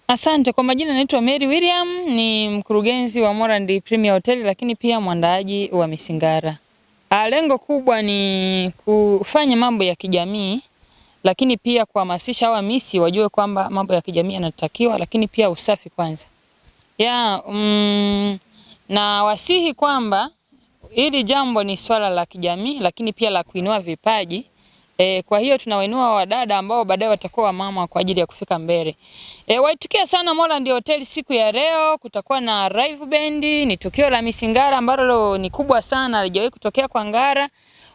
Asante. Kwa majina naitwa Mary William, ni mkurugenzi wa Morandi Premier Hotel lakini pia mwandaaji wa Misingara. Lengo kubwa ni kufanya mambo ya kijamii lakini pia kuhamasisha wamisi wajue kwamba mambo ya kijamii yanatakiwa, lakini pia usafi kwanza. Na wasihi kwamba hili jambo ni swala la kijamii lakini pia la kuinua vipaji. Kwa hiyo tunawainua wadada ambao baadaye watakuwa mama kwa ajili ya kufika mbele. Waitikia sana Morandi Hotel siku ya leo. Kutakuwa na live band, ni tukio la Misingara ambalo ni kubwa sana, halijawahi kutokea kwa Ngara.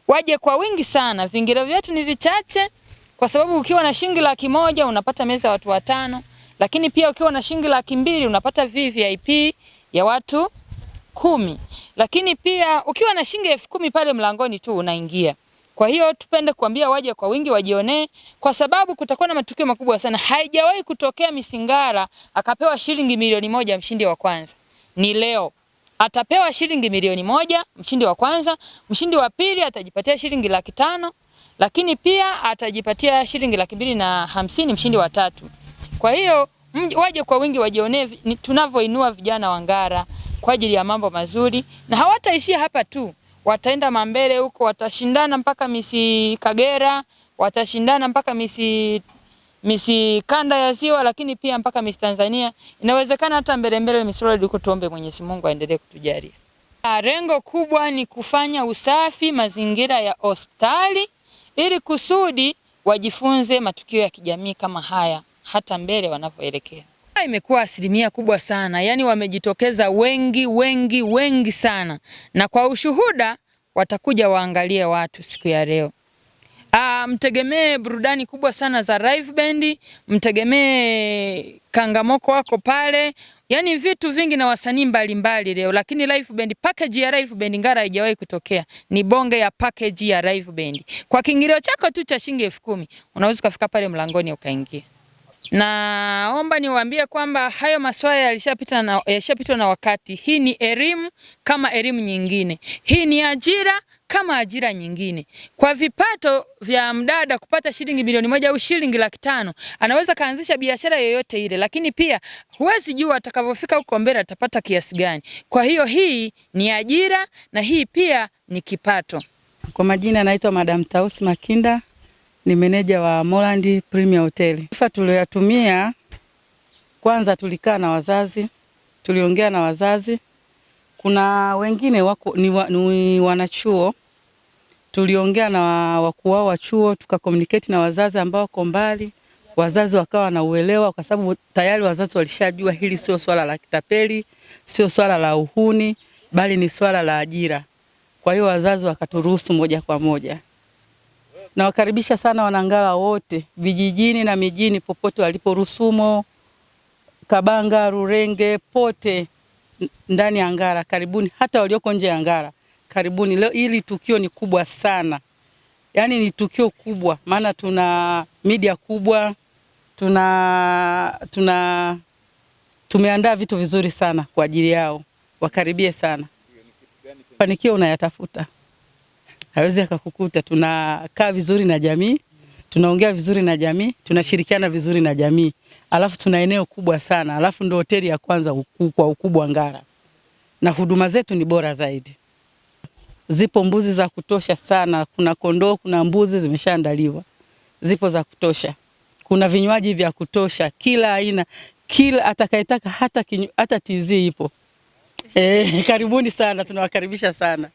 Waje kwa wingi sana. Vingilio vyetu ni vichache kwa sababu ukiwa na shilingi 100,000 unapata meza ya watu 5, lakini pia ukiwa na shilingi 200,000 unapata VVIP ya watu 10. Lakini pia ukiwa na shilingi 10,000 pale mlangoni tu unaingia. Kwa hiyo tupende kuambia waje kwa wingi wajionee, kwa sababu kutakuwa na matukio makubwa sana. Haijawahi kutokea Misingara akapewa shilingi milioni 1 mshindi wa kwanza. Ni leo. Atapewa shilingi milioni 1 mshindi wa kwanza, mshindi wa pili atajipatia shilingi 500,000, lakini pia atajipatia shilingi 250,000 mshindi wa tatu. Kwa hiyo waje kwa wingi wajionee tunavyoinua vijana wa Ngara kwa ajili ya mambo mazuri, na hawataishia hapa tu. Wataenda mambele huko, watashindana mpaka Misi Kagera, watashindana mpaka Misi Kanda ya Ziwa, lakini pia mpaka Misi Tanzania. Inawezekana hata mbele Miss World huko. Tuombe Mwenyezi Mungu aendelee kutujalia. Lengo kubwa ni kufanya usafi mazingira ya hospitali ili kusudi wajifunze matukio ya kijamii kama haya hata mbele wanapoelekea. Imekuwa asilimia kubwa sana, yani wamejitokeza wengi sana, na kwa ushuhuda watakuja waangalie watu siku ya leo. Mtegemee burudani kubwa sana za live band, mtegemee kangamoko wako pale, yani vitu vingi na wasanii mbalimbali leo. Lakini live band, package ya live band Ngara haijawahi kutokea, ni bonge ya package ya live band. Kwa kiingilio chako tu cha shilingi 10,000 unaweza kufika pale mlangoni ukaingia. Naomba niwaambie kwamba hayo maswala yalishapitwa na wakati. Hii ni elimu kama elimu nyingine. Hii ni ajira kama ajira nyingine. Kwa vipato vya mdada kupata shilingi milioni 1 au shilingi 500,000, anaweza kaanzisha biashara yoyote ile, lakini pia huwezi jua atakavyofika huko mbele atapata kiasi gani. Kwa hiyo hii ni ajira na hii pia ni kipato. Kwa majina naitwa Madam Tausi Makinda, ni meneja wa Morandi Premier Hotel. Sifa tuliyotumia, kwanza tulikaa na wazazi, tuliongea na wazazi. Kuna wengine wako ni wanachuo, tuliongea na wakuu wao wa chuo, tukakomunicate na wazazi ambao wako mbali. Wazazi wakawa na uelewa kwa sababu tayari wazazi walishajua hili sio swala la kitapeli, sio swala la uhuni, bali ni swala la ajira. Kwa hiyo wazazi wakaturuhusu moja kwa moja. Na wakaribisha sana Wanangara wote, vijijini na mijini, popote walipo, Rusumo, Kabanga, Rurenge, pote ndani ya Ngara. Karibuni, hata walioko nje ya Ngara karibuni. Leo hili tukio ni kubwa sana, yani ni tukio kubwa, maana tuna media kubwa, tumeandaa vitu vizuri sana kwa ajili yao. Wakaribie sana. Fanikio unayatafuta, hawezi akakukuta. Tunakaa vizuri na jamii, tunaongea vizuri na jamii, tunashirikiana vizuri na jamii. Alafu tuna eneo kubwa sana, alafu ndio hoteli ya kwanza kwa ukubwa Ngara. Na huduma zetu ni bora zaidi. Zipo mbuzi za kutosha sana, kuna kondoo, kuna mbuzi zimeshaandaliwa. Zipo za kutosha. Kuna vinywaji vya kutosha, kila aina, kila atakayetaka, hata TZ ipo. Karibuni sana, tunawakaribisha sana.